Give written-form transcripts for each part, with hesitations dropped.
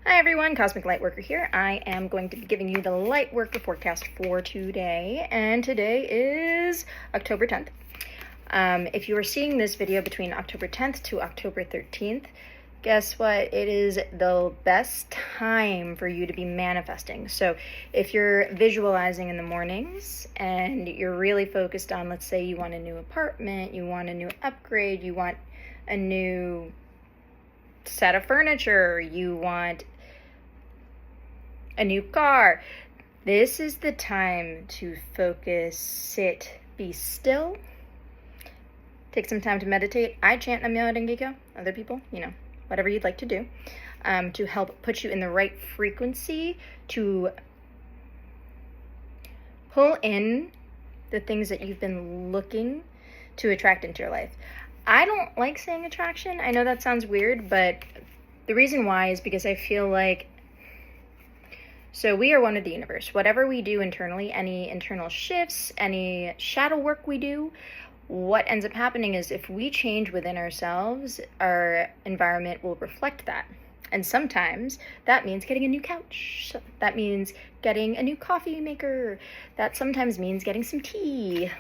Hi everyone, Cosmic Lightworker here. I am going to be giving you the Lightworker forecast for today, and today is October 10th. If you are seeing this video between October 10th to October 13th, guess what? It is the best time for you to be manifesting. So if you're visualizing in the mornings and you're really focused on, let's say you want a new apartment, you want a new upgrade, you want a new set of furniture, you want a new car, this is the time to focus, sit, be still, take some time to meditate. I chant Namyo Renge-kyo. Other people, whatever you'd like to do, to help put you in the right frequency to pull in the things that you've been looking to attract into your life. I don't like saying attraction. I know that sounds weird, but the reason why is because I feel like, so we are one of the universe. Whatever we do internally, any internal shifts, any shadow work we do, what ends up happening is if we change within ourselves, our environment will reflect that. And sometimes that means getting a new couch. That means getting a new coffee maker. That sometimes means getting some tea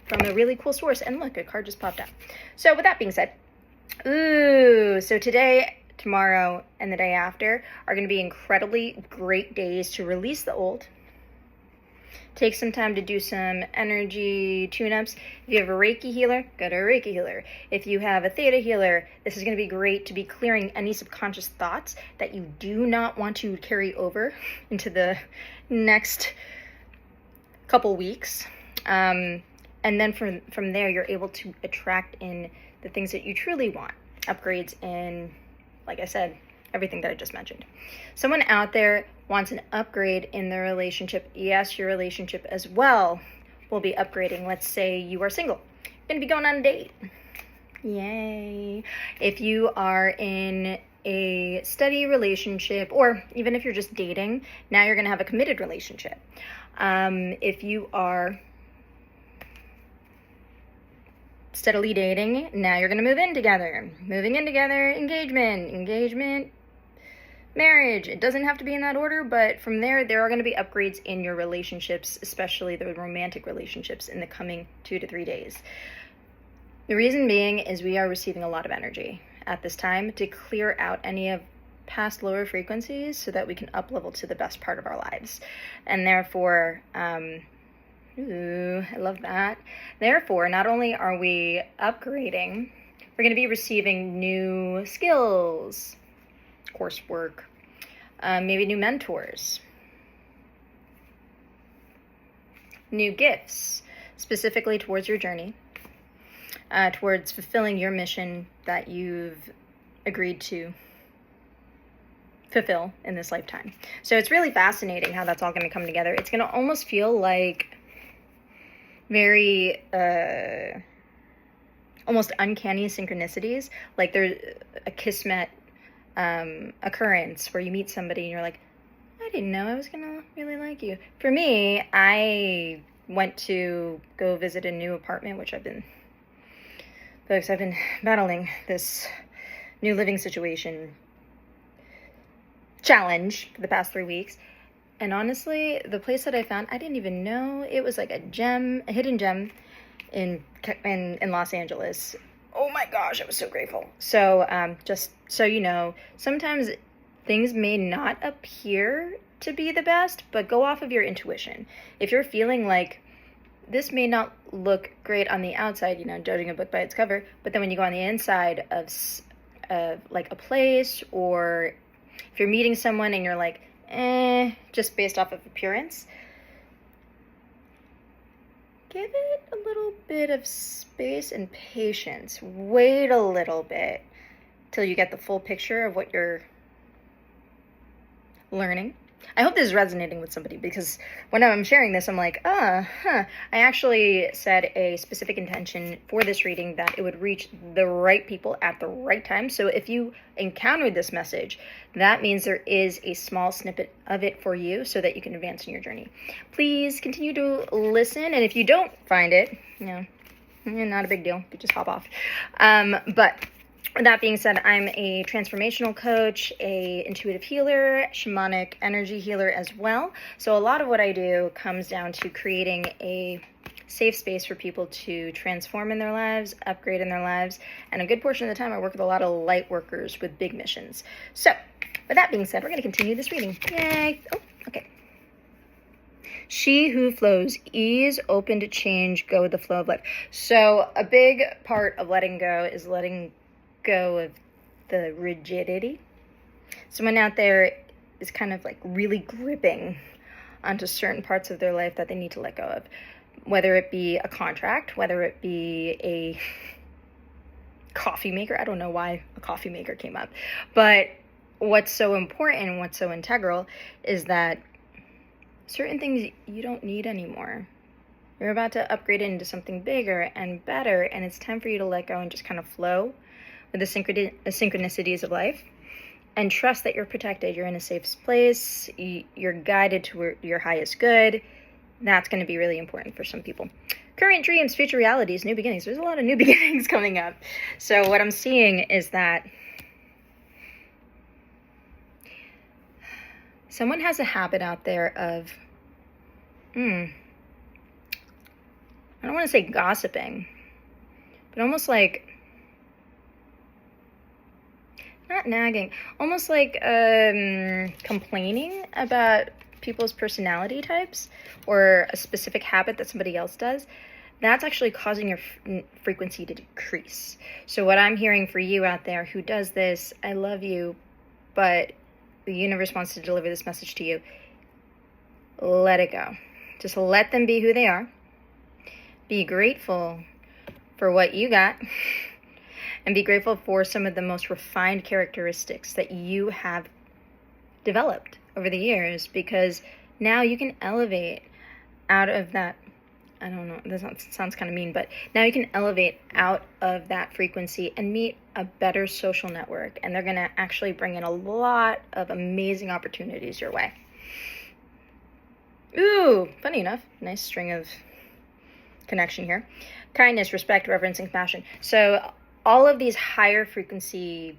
from a really cool source. And look, a card just popped out. So with that being said, so today, tomorrow, and the day after are going to be incredibly great days to release the old. Take some time to do some energy tune-ups. If you have a Reiki healer, go to a Reiki healer. If you have a Theta healer, this is going to be great to be clearing any subconscious thoughts that you do not want to carry over into the next couple weeks. And then from there, you're able to attract in the things that you truly want. Upgrades in, like I said, everything that I just mentioned. Someone out there wants an upgrade in their relationship. Yes, your relationship as well will be upgrading. Let's say you are single. You're going to be going on a date. Yay. If you are in a steady relationship, or even if you're just dating, now you're going to have a committed relationship. If you are steadily dating, now you're going to move in together. Moving in together, engagement, marriage. It doesn't have to be in that order, but from there are going to be upgrades in your relationships, especially the romantic relationships, in the coming 2 to 3 days. The reason being is we are receiving a lot of energy at this time to clear out any of past lower frequencies so that we can up level to the best part of our lives. And therefore, I love that. Therefore, not only are we upgrading, we're going to be receiving new skills, coursework, maybe new mentors, new gifts, specifically towards your journey, towards fulfilling your mission that you've agreed to fulfill in this lifetime. So it's really fascinating how that's all going to come together. It's going to almost feel like very almost uncanny synchronicities, like there's a kismet occurrence where you meet somebody and you're like, I didn't know I was gonna really like you. For me, I went to go visit a new apartment, which I've been battling this new living situation challenge for the past 3 weeks. And honestly, the place that I found, I didn't even know it was like a hidden gem in Los Angeles. Oh my gosh, I was so grateful. So just so you know, sometimes things may not appear to be the best, but go off of your intuition. If you're feeling like this may not look great on the outside, judging a book by its cover, but then when you go on the inside of like a place, or if you're meeting someone and you're like, just based off of appearance, give it a little bit of space and patience. Wait a little bit till you get the full picture of what you're learning. I hope this is resonating with somebody, because when I'm sharing this, I'm like, I actually set a specific intention for this reading that it would reach the right people at the right time. So if you encountered this message, that means there is a small snippet of it for you so that you can advance in your journey. Please continue to listen. And if you don't find it, not a big deal. You just hop off. But With that being said, I'm a transformational coach, a intuitive healer, shamanic energy healer as well. So a lot of what I do comes down to creating a safe space for people to transform in their lives, upgrade in their lives, and a good portion of the time I work with a lot of light workers with big missions. So with that being said, we're going to continue this reading. Yay! Oh, okay. She who flows, ease, open to change, go with the flow of life. So a big part of letting go is letting go of the rigidity. Someone out there is kind of like really gripping onto certain parts of their life that they need to let go of. Whether it be a contract, whether it be a coffee maker. I don't know why a coffee maker came up. But what's so important and what's so integral is that certain things you don't need anymore. You're about to upgrade into something bigger and better, and it's time for you to let go and just kind of flow with the synchronicities of life and trust that you're protected. You're in a safe place. You're guided to your highest good. That's going to be really important for some people. Current dreams, future realities, new beginnings. There's a lot of new beginnings coming up. So what I'm seeing is that someone has a habit out there of, I don't want to say gossiping, but almost like, not nagging, almost like complaining about people's personality types or a specific habit that somebody else does. That's actually causing your frequency to decrease. So what I'm hearing for you out there who does this, I love you, but the universe wants to deliver this message to you. Let it go. Just let them be who they are. Be grateful for what you got. And be grateful for some of the most refined characteristics that you have developed over the years, because now you can elevate out of that, I don't know, this sounds kind of mean, but now you can elevate out of that frequency and meet a better social network, and they're going to actually bring in a lot of amazing opportunities your way. Ooh, funny enough, nice string of connection here. Kindness, respect, reverence, and compassion. So all of these higher frequency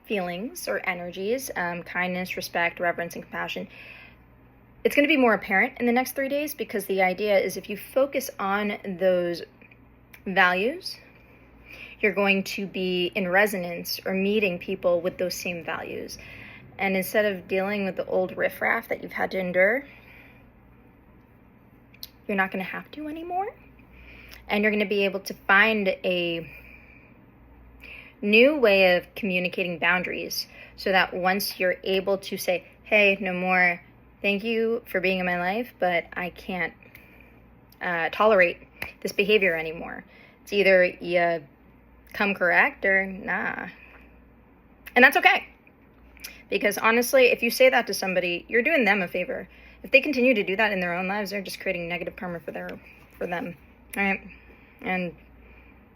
feelings or energies, kindness, respect, reverence, and compassion, it's going to be more apparent in the next 3 days, because the idea is if you focus on those values, you're going to be in resonance or meeting people with those same values. And instead of dealing with the old riffraff that you've had to endure, you're not going to have to anymore. And you're going to be able to find a new way of communicating boundaries, so that once you're able to say, hey, no more, thank you for being in my life, but I can't tolerate this behavior anymore. It's either you come correct or nah. And that's okay. Because honestly, if you say that to somebody, you're doing them a favor. If they continue to do that in their own lives, they're just creating negative karma for them. Right? And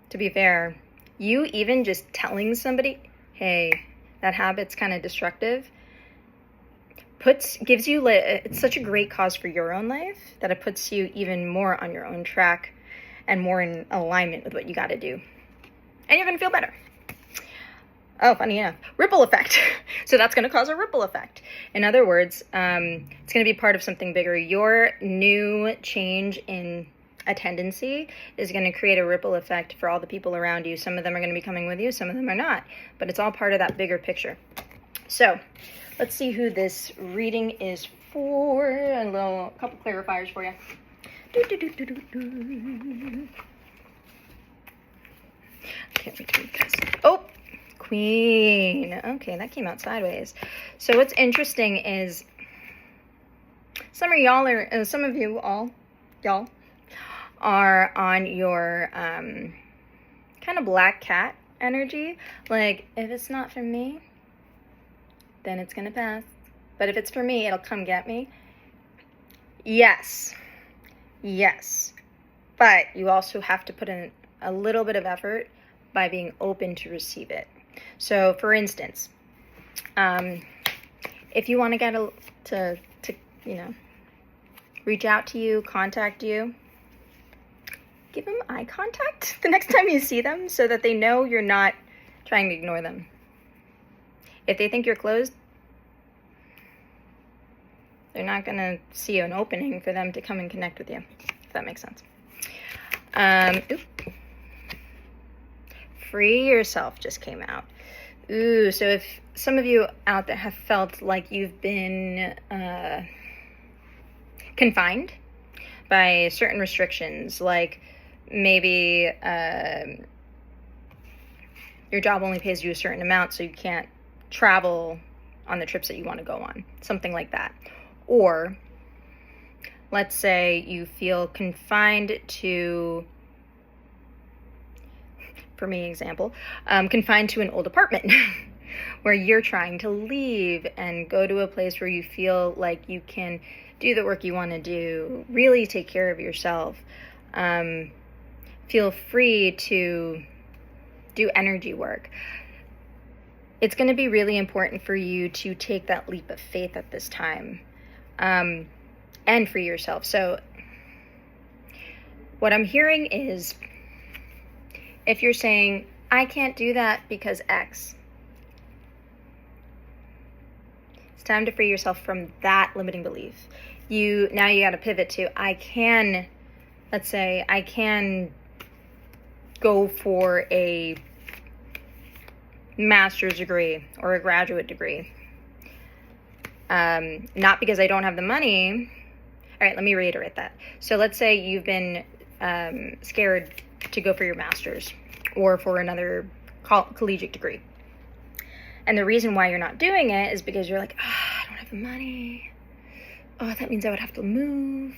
to be fair, you even just telling somebody, hey, that habit's kind of destructive, gives you, it's such a great cause for your own life that it puts you even more on your own track and more in alignment with what you got to do. And you're going to feel better. Oh, funny enough, ripple effect. So that's going to cause a ripple effect. In other words, it's going to be part of something bigger. Your new change in a tendency is going to create a ripple effect for all the people around you. Some of them are going to be coming with you, some of them are not, but it's all part of that bigger picture. So let's see who this reading is for. A couple clarifiers for you. Okay, let me read this. Oh, Queen. Okay, that came out sideways. So what's interesting is some of you all are on your kind of black cat energy. Like, if it's not for me, then it's gonna pass. But if it's for me, it'll come get me. Yes. But you also have to put in a little bit of effort by being open to receive it. So, for instance, if you want to get to reach out to you, contact you, give them eye contact the next time you see them, so that they know you're not trying to ignore them. If they think you're closed, they're not going to see an opening for them to come and connect with you, if that makes sense. Free yourself just came out. Ooh, so if some of you out there have felt like you've been confined by certain restrictions, like maybe your job only pays you a certain amount, so you can't travel on the trips that you want to go on, something like that. Or let's say you feel confined to, for me example, confined to an old apartment where you're trying to leave and go to a place where you feel like you can do the work you want to do, really take care of yourself, feel free to do energy work. It's going to be really important for you to take that leap of faith at this time, and free yourself. So what I'm hearing is, if you're saying, I can't do that because X, it's time to free yourself from that limiting belief. Now you got to pivot to, let's say I can go for a master's degree or a graduate degree. Not because I don't have the money. All right, let me reiterate that. So let's say you've been scared to go for your master's or for another collegiate degree. And the reason why you're not doing it is because you're like, I don't have the money. Oh, that means I would have to move.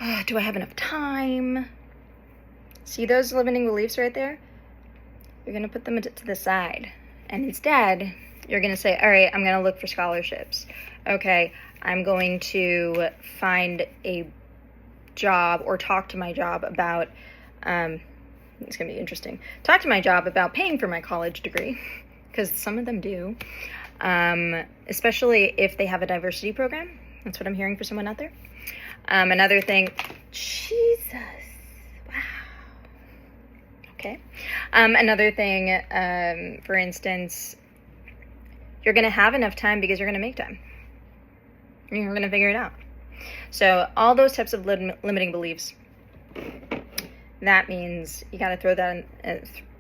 Oh, do I have enough time? See those limiting beliefs right there? You're going to put them to the side. And instead, you're going to say, all right, I'm going to look for scholarships. Okay, I'm going to find a job or talk to my job about, it's going to be interesting, talk to my job about paying for my college degree, because some of them do, especially if they have a diversity program. That's what I'm hearing for someone out there. Another thing, Jesus, wow. Okay. Another thing, for instance, you're going to have enough time because you're going to make time. You're going to figure it out. So all those types of limiting beliefs, that means you got to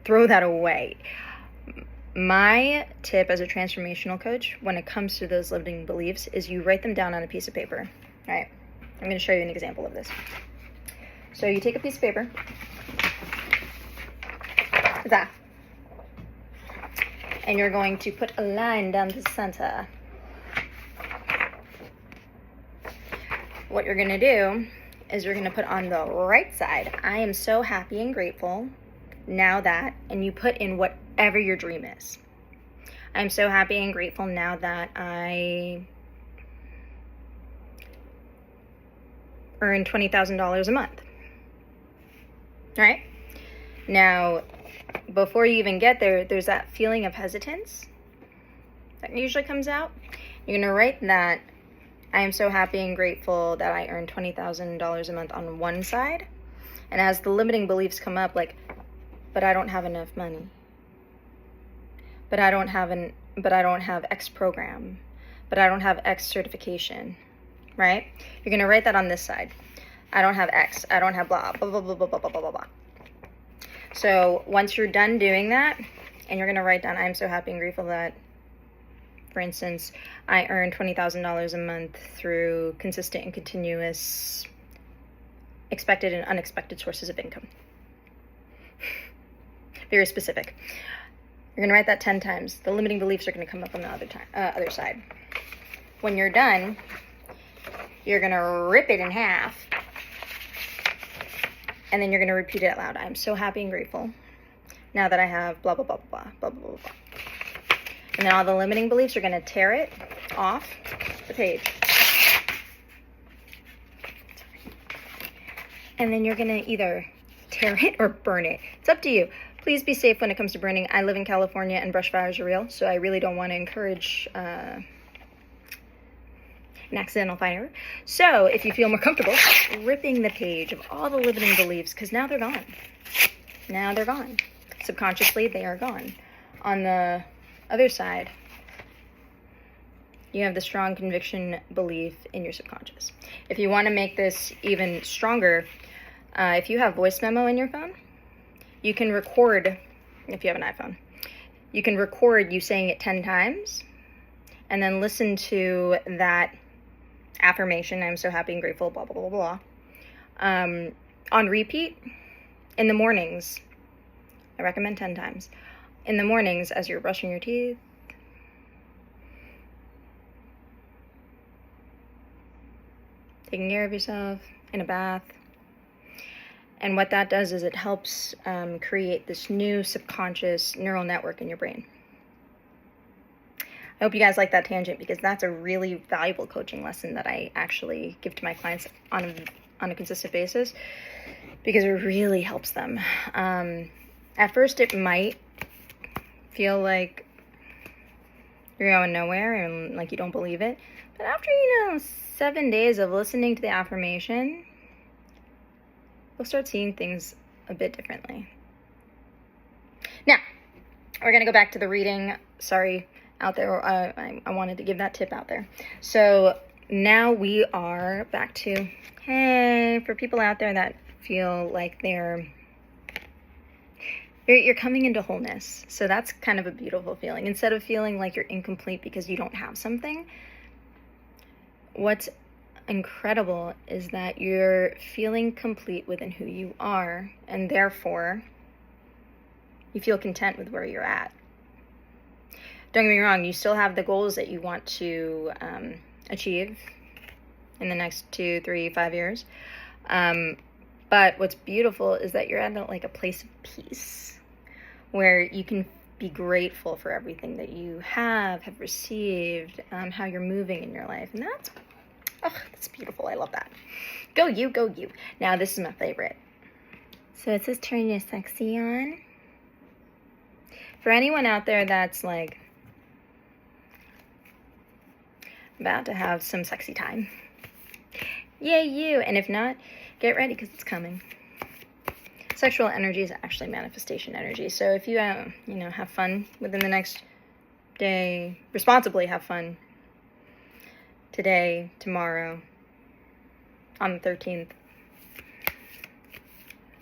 throw that away. My tip as a transformational coach when it comes to those limiting beliefs is you write them down on a piece of paper. All right, I'm going to show you an example of this. So you take a piece of paper, that, and you're going to put a line down the center. What you're going to do is you're going to put on the right side, I am so happy and grateful now that, and you put in whatever your dream is. I'm so happy and grateful now that I earn $20,000 a month. All right? Now, before you even get there, there's that feeling of hesitance that usually comes out. You're going to write that I am so happy and grateful that I earn $20,000 a month on one side. And as the limiting beliefs come up, like, but I don't have enough money. But I don't have X program. But I don't have X certification. Right? You're going to write that on this side. I don't have X. I don't have blah, blah, blah, blah, blah, blah, blah, blah, blah. So once you're done doing that, and you're going to write down, I'm so happy and grateful that, for instance, I earn $20,000 a month through consistent and continuous expected and unexpected sources of income. Very specific. You're going to write that 10 times. The limiting beliefs are going to come up on the other side. When you're done, you're going to rip it in half. And then you're going to repeat it out loud. I'm so happy and grateful now that I have blah, blah, blah, blah, blah, blah, blah, blah. And then all the limiting beliefs are going to tear it off the page. And then you're going to either tear it or burn it. It's up to you. Please be safe when it comes to burning. I live in California and brush fires are real, so I really don't want to encourage an accidental fire. So if you feel more comfortable, ripping the page of all the limiting beliefs, because now they're gone. Now they're gone. Subconsciously, they are gone. on the other side, you have the strong conviction belief in your subconscious. If you want to make this even stronger, if you have voice memo in your phone, you can record, if you have an iPhone, you can record you saying it 10 times and then listen to that affirmation, I'm so happy and grateful, blah, blah, blah, blah, on repeat in the mornings. I recommend 10 times. In the mornings as you're brushing your teeth, taking care of yourself, in a bath. And what that does is it helps create this new subconscious neural network in your brain. I hope you guys like that tangent, because that's a really valuable coaching lesson that I actually give to my clients on a consistent basis, because it really helps them. At first, it might feel like you're going nowhere and like you don't believe it. But after, 7 days of listening to the affirmation, you'll start seeing things a bit differently. Now, we're going to go back to the reading. Sorry, out there. I wanted to give that tip out there. So now we are back to, hey, for people out there that feel like you're coming into wholeness. So that's kind of a beautiful feeling. Instead of feeling like you're incomplete because you don't have something, what's incredible is that you're feeling complete within who you are, and therefore you feel content with where you're at. Don't get me wrong, you still have the goals that you want to achieve in the next 2, 3, 5 years. But what's beautiful is that you're at a place of peace where you can be grateful for everything that you have received, how you're moving in your life. And that's beautiful. I love that. Go you, go you. Now this is my favorite. So it says turn your sexy on. For anyone out there that's like about to have some sexy time, yay you. And if not, get ready, because it's coming. Sexual energy is actually manifestation energy. So if you have fun within the next day, responsibly have fun today, tomorrow, on the 13th,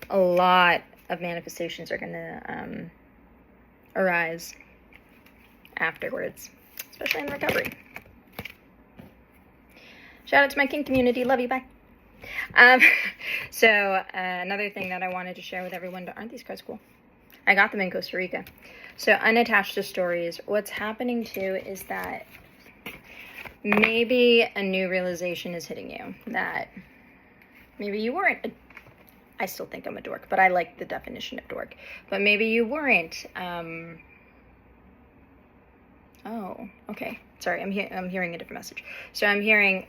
a lot of manifestations are going to arise afterwards, especially in recovery. Shout out to my kink community. Love you. Bye. So another thing that I wanted to share with everyone, aren't these cards cool? I got them in Costa Rica. So unattached to stories, what's happening too is that maybe a new realization is hitting you, that maybe you weren't I still think I'm a dork, but I like the definition of dork. But maybe you weren't. Oh, okay. Sorry, I'm hearing a different message. So I'm hearing,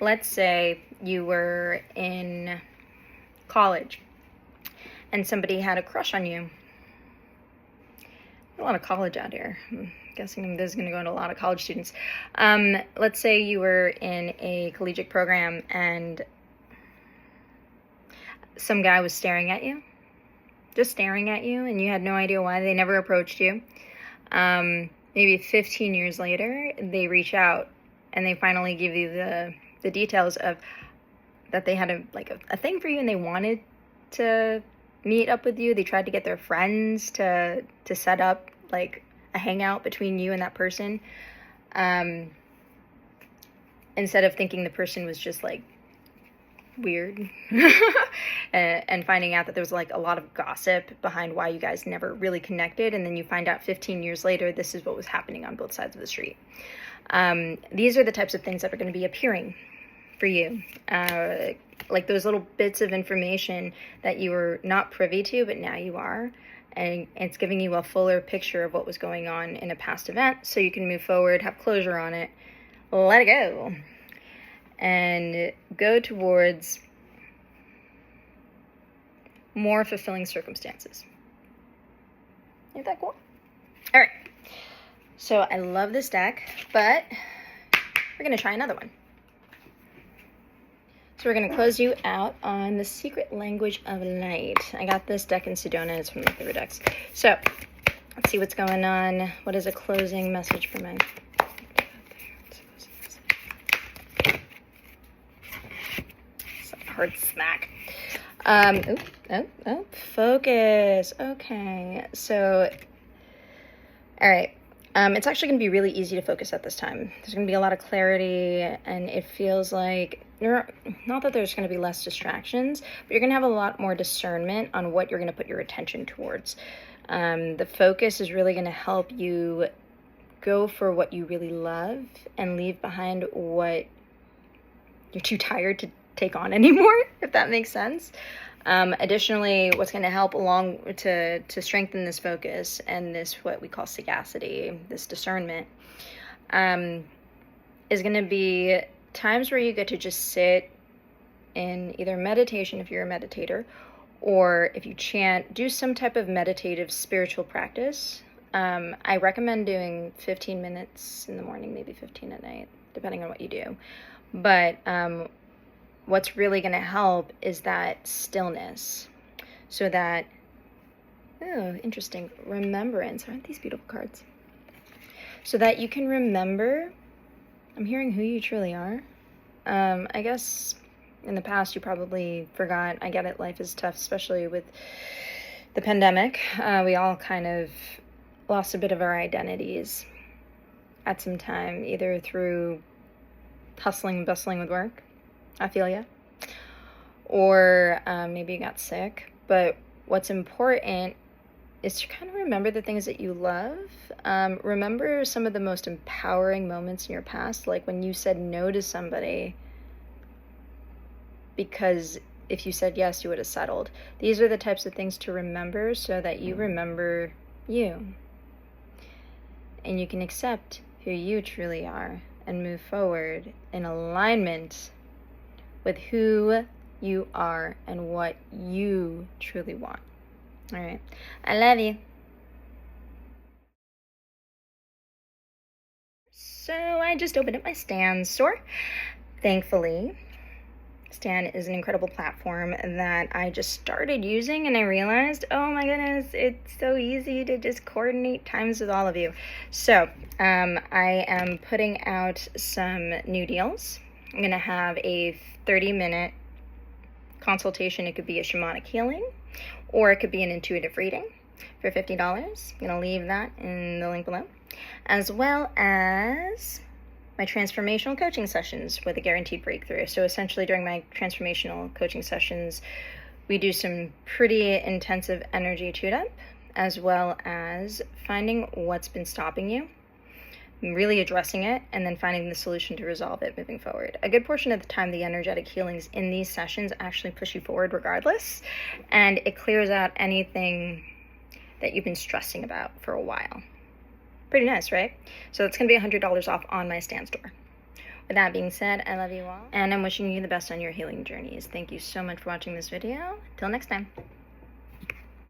let's say you were in college and somebody had a crush on you. A lot of college out here. I'm guessing this is going to go into a lot of college students. Let's say you were in a collegiate program and some guy was staring at you, just staring at you, and you had no idea why. They never approached you. Maybe 15 years later, they reach out and they finally give you the details of that they had a thing for you and they wanted to meet up with you. They tried to get their friends to set up like a hangout between you and that person. Instead of thinking the person was just like weird and finding out that there was like a lot of gossip behind why you guys never really connected, and then you find out 15 years later this is what was happening on both sides of the street. These are the types of things that are going to be appearing for you, like those little bits of information that you were not privy to but now you are, and it's giving you a fuller picture of what was going on in a past event so you can move forward, have closure on it, let it go, and go towards more fulfilling circumstances. Ain't that cool? All right. So I love this deck, but we're going to try another one. So we're going to close you out on the Secret Language of Light. I got this deck in Sedona. It's from the favorite decks. So Let's see what's going on. What is a closing message for my... It's a hard smack. Focus. Okay, so, all right. It's actually going to be really easy to focus at this time. There's going to be a lot of clarity, and it feels like, not that there's going to be less distractions, but you're going to have a lot more discernment on what you're going to put your attention towards. The focus is really going to help you go for what you really love and leave behind what you're too tired to take on anymore, if that makes sense. Additionally, what's going to help along to strengthen this focus and this, what we call sagacity, this discernment, is going to be times where you get to just sit in either meditation if you're a meditator, or if you chant, do some type of meditative spiritual practice. I recommend doing 15 minutes in the morning, maybe 15 at night, depending on what you do. But what's really going to help is that stillness, so that, oh, interesting, remembrance. Aren't these beautiful cards? So that you can remember, I'm hearing who you truly are. I guess in the past you probably forgot. I get it, life is tough, especially with the pandemic. We all kind of lost a bit of our identities at some time, either through hustling and bustling with work, I feel ya, or maybe you got sick. But what's important is to kind of remember the things that you love. Remember some of the most empowering moments in your past, like when you said no to somebody because if you said yes, you would have settled. These are the types of things to remember, so that you remember you, and you can accept who you truly are and move forward in alignment with who you are and what you truly want. All right. I love you. So I just opened up my Stan store. Thankfully, Stan is an incredible platform that I just started using, and I realized, oh my goodness, it's so easy to just coordinate times with all of you. So I am putting out some new deals. I'm going to have a 30-minute consultation. It could be a shamanic healing, or it could be an intuitive reading for $50. I'm going to leave that in the link below, as well as my transformational coaching sessions with a guaranteed breakthrough. So essentially, during my transformational coaching sessions, we do some pretty intensive energy tune-up, as well as finding what's been stopping you, really addressing it, and then finding the solution to resolve it moving forward. A good portion of the time, the energetic healings in these sessions actually push you forward regardless, and it clears out anything that you've been stressing about for a while. Pretty nice, right? So it's going to be $100 off on my Stan store. With that being said, I love you all, and I'm wishing you the best on your healing journeys. Thank you so much for watching this video. Till next time.